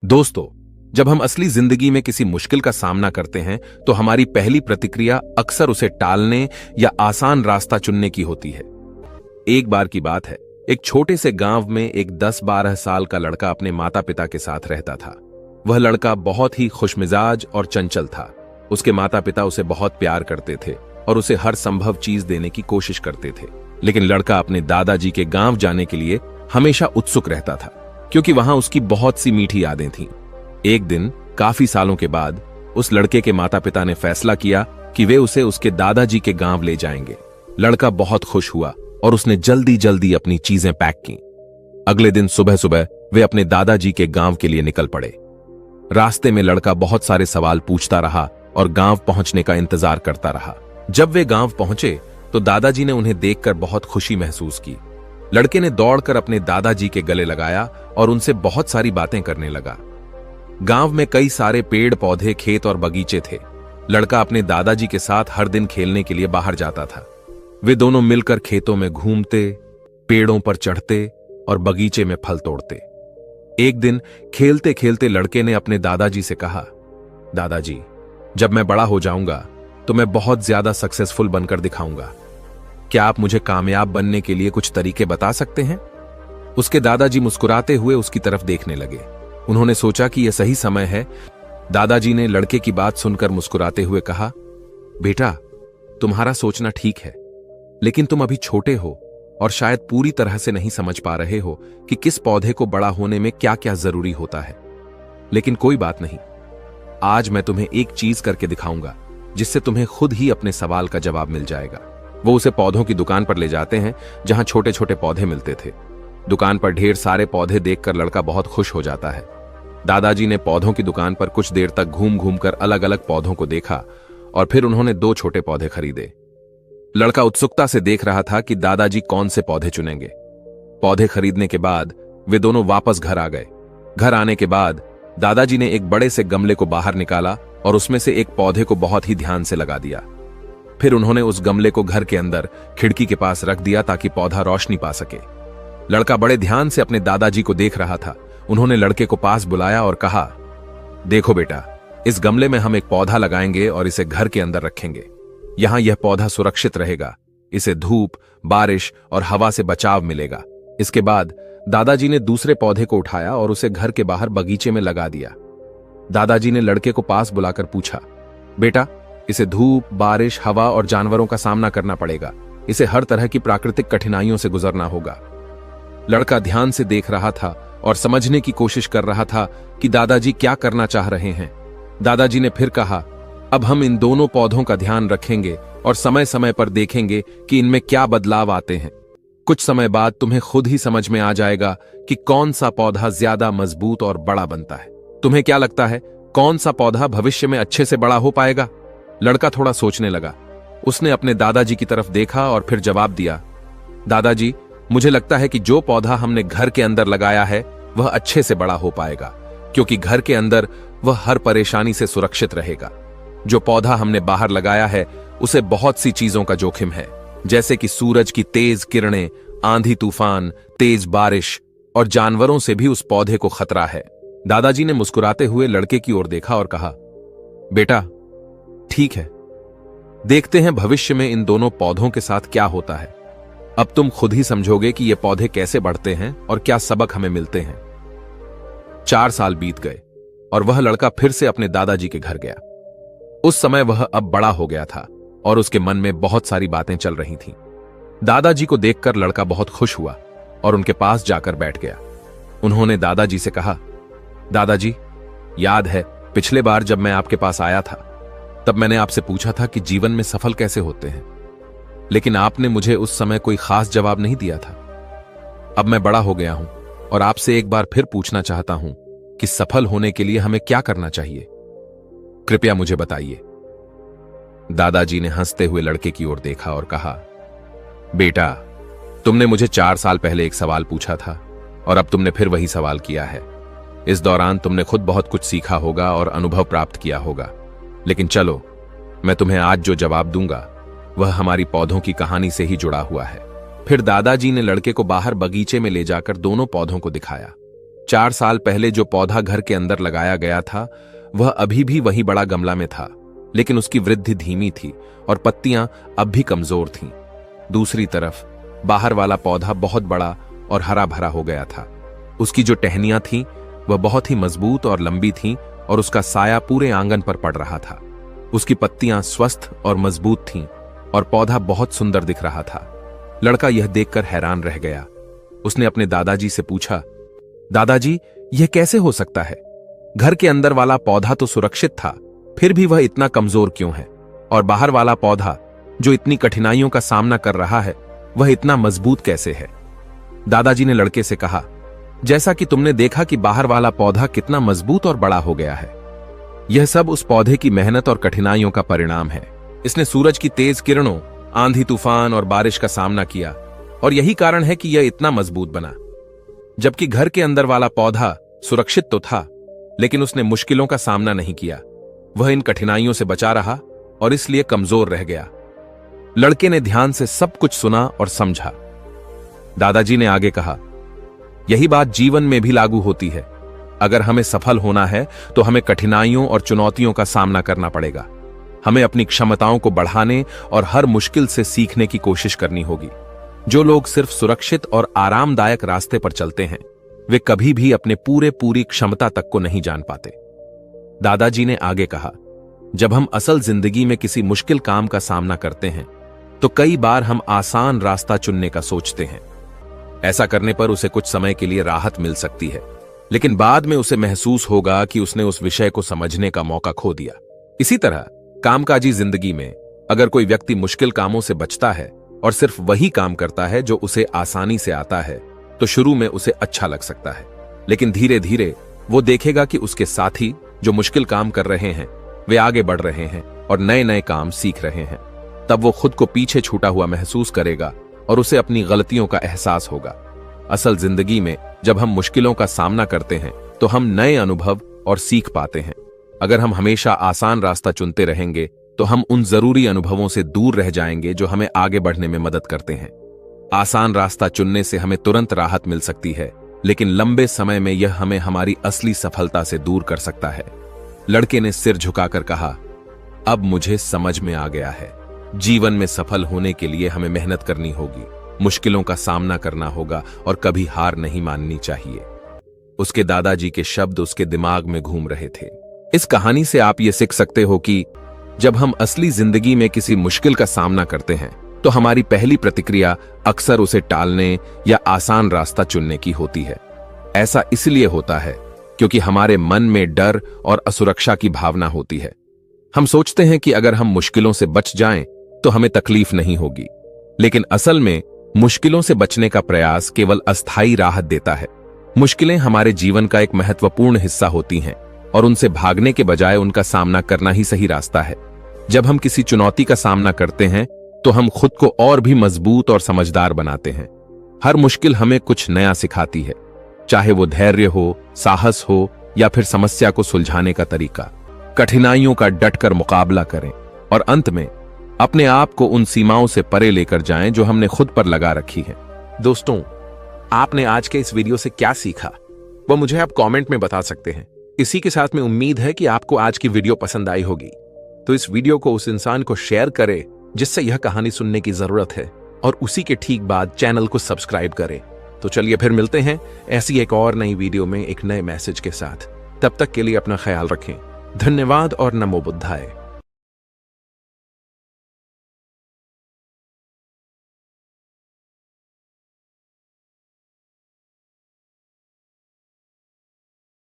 दोस्तों, जब हम असली जिंदगी में किसी मुश्किल का सामना करते हैं तो हमारी पहली प्रतिक्रिया अक्सर उसे टालने या आसान रास्ता चुनने की होती है। एक बार की बात है, एक छोटे से गांव में एक 10-12 साल का लड़का अपने माता पिता के साथ रहता था। वह लड़का बहुत ही खुशमिजाज और चंचल था। उसके माता पिता उसे बहुत प्यार करते थे और उसे हर संभव चीज देने की कोशिश करते थे। लेकिन लड़का अपने दादाजी के गांव जाने के लिए हमेशा उत्सुक रहता था, क्योंकि वहां उसकी बहुत सी मीठी यादें थीं। एक दिन काफी सालों के बाद उस लड़के के माता पिता ने फैसला किया कि वे उसे उसके दादाजी के गांव ले जाएंगे। लड़का बहुत खुश हुआ और उसने जल्दी जल्दी अपनी चीजें पैक की। अगले दिन सुबह सुबह वे अपने दादाजी के गांव के लिए निकल पड़े। रास्ते में लड़का बहुत सारे सवाल पूछता रहा और गांव पहुंचने का इंतजार करता रहा। जब वे गांव पहुंचे तो दादाजी ने उन्हें देखकर बहुत खुशी महसूस की। लड़के ने दौड़कर अपने दादाजी के गले लगाया और उनसे बहुत सारी बातें करने लगा। गांव में कई सारे पेड़ पौधे, खेत और बगीचे थे। लड़का अपने दादाजी के साथ हर दिन खेलने के लिए बाहर जाता था। वे दोनों मिलकर खेतों में घूमते, पेड़ों पर चढ़ते और बगीचे में फल तोड़ते। एक दिन खेलते खेलते लड़के ने अपने दादाजी से कहा, दादाजी, जब मैं बड़ा हो जाऊंगा तो मैं बहुत ज्यादा सक्सेसफुल बनकर दिखाऊंगा। क्या आप मुझे कामयाब बनने के लिए कुछ तरीके बता सकते हैं? उसके दादाजी मुस्कुराते हुए उसकी तरफ देखने लगे। उन्होंने सोचा कि यह सही समय है। दादाजी ने लड़के की बात सुनकर मुस्कुराते हुए कहा, बेटा, तुम्हारा सोचना ठीक है, लेकिन तुम अभी छोटे हो और शायद पूरी तरह से नहीं समझ पा रहे हो कि किस पौधे को बड़ा होने में क्या क्या जरूरी होता है। लेकिन कोई बात नहीं, आज मैं तुम्हें एक चीज करके दिखाऊंगा जिससे तुम्हें खुद ही अपने सवाल का जवाब मिल जाएगा। वो उसे पौधों की दुकान पर ले जाते हैं जहां छोटे छोटे पौधे मिलते थे। दुकान पर ढेर सारे पौधे देखकर लड़का बहुत खुश हो जाता है। दादाजी ने पौधों की दुकान पर कुछ देर तक घूम घूम कर अलग अलग पौधों को देखा और फिर उन्होंने 2 छोटे पौधे खरीदे। लड़का उत्सुकता से देख रहा था कि दादाजी कौन से पौधे चुनेंगे। पौधे खरीदने के बाद वे दोनों वापस घर आ गए। घर आने के बाद दादाजी ने एक बड़े से गमले को बाहर निकाला और उसमें से एक पौधे को बहुत ही ध्यान से लगा दिया। फिर उन्होंने उस गमले को घर के अंदर खिड़की के पास रख दिया ताकि पौधा रोशनी पा सके। लड़का बड़े ध्यान से अपने दादाजी को देख रहा था। उन्होंने लड़के को पास बुलाया और कहा, देखो बेटा, इस गमले में हम एक पौधा लगाएंगे और इसे घर के अंदर रखेंगे। यहां यह पौधा सुरक्षित रहेगा। इसे धूप, बारिश और हवा से बचाव मिलेगा। इसके बाद दादाजी ने दूसरे पौधे को उठाया और उसे घर के बाहर बगीचे में लगा दिया। दादाजी ने लड़के को पास बुलाकर पूछा, बेटा, इसे धूप, बारिश, हवा और जानवरों का सामना करना पड़ेगा। इसे हर तरह की प्राकृतिक कठिनाइयों से गुजरना होगा। लड़का ध्यान से देख रहा था और समझने की कोशिश कर रहा था कि दादाजी क्या करना चाह रहे हैं। दादाजी ने फिर कहा, अब हम इन दोनों पौधों का ध्यान रखेंगे और समय समय पर देखेंगे कि इनमें क्या बदलाव आते हैं। कुछ समय बाद तुम्हें खुद ही समझ में आ जाएगा कि कौन सा पौधा ज्यादा मजबूत और बड़ा बनता है। तुम्हें क्या लगता है, कौन सा पौधा भविष्य में अच्छे से बड़ा हो पाएगा? लड़का थोड़ा सोचने लगा। उसने अपने दादाजी की तरफ देखा और फिर जवाब दिया, दादाजी, मुझे लगता है कि जो पौधा हमने घर के अंदर लगाया है वह अच्छे से बड़ा हो पाएगा, क्योंकि घर के अंदर वह हर परेशानी से सुरक्षित रहेगा। जो पौधा हमने बाहर लगाया है उसे बहुत सी चीजों का जोखिम है, जैसे कि सूरज की तेज किरणें, आंधी तूफान, तेज बारिश और जानवरों से भी उस पौधे को खतरा है। दादाजी ने मुस्कुराते हुए लड़के की ओर देखा और कहा, बेटा, ठीक है, देखते हैं भविष्य में इन दोनों पौधों के साथ क्या होता है। अब तुम खुद ही समझोगे कि ये पौधे कैसे बढ़ते हैं और क्या सबक हमें मिलते हैं। 4 साल बीत गए और वह लड़का फिर से अपने दादाजी के घर गया। उस समय वह अब बड़ा हो गया था और उसके मन में बहुत सारी बातें चल रही थीं। दादाजी को देखकर लड़का बहुत खुश हुआ और उनके पास जाकर बैठ गया। उन्होंने दादाजी से कहा, दादाजी, याद है पिछले बार जब मैं आपके पास आया था तब मैंने आपसे पूछा था कि जीवन में सफल कैसे होते हैं, लेकिन आपने मुझे उस समय कोई खास जवाब नहीं दिया था। अब मैं बड़ा हो गया हूं और आपसे एक बार फिर पूछना चाहता हूं कि सफल होने के लिए हमें क्या करना चाहिए, कृपया मुझे बताइए। दादाजी ने हंसते हुए लड़के की ओर देखा और कहा, बेटा, तुमने मुझे 4 साल पहले एक सवाल पूछा था और अब तुमने फिर वही सवाल किया है। इस दौरान तुमने खुद बहुत कुछ सीखा होगा और अनुभव प्राप्त किया होगा, लेकिन चलो, मैं तुम्हें आज जो जवाब दूंगा वह हमारी पौधों की कहानी से ही जुड़ा हुआ है। फिर दादाजी ने लड़के को बाहर बगीचे में ले जाकर दोनों पौधों को दिखाया। 4 साल पहले जो पौधा घर के अंदर लगाया गया था वह अभी भी वही बड़ा गमला में था, लेकिन उसकी वृद्धि धीमी थी और पत्तियां अब भी कमजोर थीं। दूसरी तरफ बाहर वाला पौधा बहुत बड़ा और हरा भरा हो गया था। उसकी जो टहनियां थीं वह बहुत ही मजबूत और लंबी थीं और उसका साया पूरे आंगन पर पड़ रहा था। उसकी पत्तियां स्वस्थ और मजबूत थीं और पौधा बहुत सुंदर दिख रहा था। लड़का यह देखकर हैरान रह गया। उसने अपने दादाजी से पूछा, दादाजी, यह कैसे हो सकता है? घर के अंदर वाला पौधा तो सुरक्षित था, फिर भी वह इतना कमजोर क्यों है? और बाहर वाला पौधा जो इतनी कठिनाइयों का सामना कर रहा है वह इतना मजबूत कैसे है? दादाजी ने लड़के से कहा, जैसा कि तुमने देखा कि बाहर वाला पौधा कितना मजबूत और बड़ा हो गया है, यह सब उस पौधे की मेहनत और कठिनाइयों का परिणाम है। इसने सूरज की तेज किरणों, आंधी तूफान और बारिश का सामना किया और यही कारण है कि यह इतना मजबूत बना। जबकि घर के अंदर वाला पौधा सुरक्षित तो था, लेकिन उसने मुश्किलों का सामना नहीं किया। वह इन कठिनाइयों से बचा रहा और इसलिए कमजोर रह गया। लड़के ने ध्यान से सब कुछ सुना और समझा। दादाजी ने आगे कहा, यही बात जीवन में भी लागू होती है। अगर हमें सफल होना है तो हमें कठिनाइयों और चुनौतियों का सामना करना पड़ेगा। हमें अपनी क्षमताओं को बढ़ाने और हर मुश्किल से सीखने की कोशिश करनी होगी। जो लोग सिर्फ सुरक्षित और आरामदायक रास्ते पर चलते हैं वे कभी भी अपने पूरी क्षमता तक को नहीं जान पाते। दादाजी ने आगे कहा, जब हम असल जिंदगी में किसी मुश्किल काम का सामना करते हैं तो कई बार हम आसान रास्ता चुनने का सोचते हैं। ऐसा करने पर उसे कुछ समय के लिए राहत मिल सकती है, लेकिन बाद में उसे महसूस होगा कि उसने उस विषय को समझने का मौका खो दिया। इसी तरह कामकाजी जिंदगी में अगर कोई व्यक्ति मुश्किल कामों से बचता है और सिर्फ वही काम करता है जो उसे आसानी से आता है, तो शुरू में उसे अच्छा लग सकता है, लेकिन धीरे धीरे वो देखेगा कि उसके साथी जो मुश्किल काम कर रहे हैं वे आगे बढ़ रहे हैं और नए नए काम सीख रहे हैं। तब वो खुद को पीछे छूटा हुआ महसूस करेगा और उसे अपनी गलतियों का एहसास होगा। असल जिंदगी में जब हम मुश्किलों का सामना करते हैं तो हम नए अनुभव और सीख पाते हैं। अगर हम हमेशा आसान रास्ता चुनते रहेंगे तो हम उन जरूरी अनुभवों से दूर रह जाएंगे जो हमें आगे बढ़ने में मदद करते हैं। आसान रास्ता चुनने से हमें तुरंत राहत मिल सकती है, लेकिन लंबे समय में यह हमें हमारी असली सफलता से दूर कर सकता है। लड़के ने सिर झुकाकर कहा, अब मुझे समझ में आ गया है। जीवन में सफल होने के लिए हमें मेहनत करनी होगी, मुश्किलों का सामना करना होगा और कभी हार नहीं माननी चाहिए। उसके दादाजी के शब्द उसके दिमाग में घूम रहे थे। इस कहानी से आप ये सीख सकते हो कि जब हम असली जिंदगी में किसी मुश्किल का सामना करते हैं तो हमारी पहली प्रतिक्रिया अक्सर उसे टालने या आसान रास्ता चुनने की होती है। ऐसा इसलिए होता है क्योंकि हमारे मन में डर और असुरक्षा की भावना होती है। हम सोचते हैं कि अगर हम मुश्किलों से बच जाएं तो हमें तकलीफ नहीं होगी, लेकिन असल में मुश्किलों से बचने का प्रयास केवल अस्थायी राहत देता है। मुश्किलें हमारे जीवन का एक महत्वपूर्ण हिस्सा होती हैं और उनसे भागने के बजाय उनका सामना करना ही सही रास्ता है। जब हम किसी चुनौती का सामना करते हैं तो हम खुद को और भी मजबूत और समझदार बनाते हैं। हर मुश्किल हमें कुछ नया सिखाती है, चाहे वो धैर्य हो, साहस हो या फिर समस्या को सुलझाने का तरीका। कठिनाइयों का डटकर मुकाबला करें और अंत में अपने आप को उन सीमाओं से परे लेकर जाएं जो हमने खुद पर लगा रखी हैं। दोस्तों, आपने आज के इस वीडियो से क्या सीखा वो मुझे आप कमेंट में बता सकते हैं। इसी के साथ में उम्मीद है कि आपको आज की वीडियो पसंद आई होगी, तो इस वीडियो को उस इंसान को शेयर करें जिससे यह कहानी सुनने की जरूरत है, और उसी के ठीक बाद चैनल को सब्सक्राइब करें। तो चलिए फिर मिलते हैं ऐसी एक और नई वीडियो में एक नए मैसेज के साथ। तब तक के लिए अपना ख्याल रखें। धन्यवाद और नमो बुद्धाय।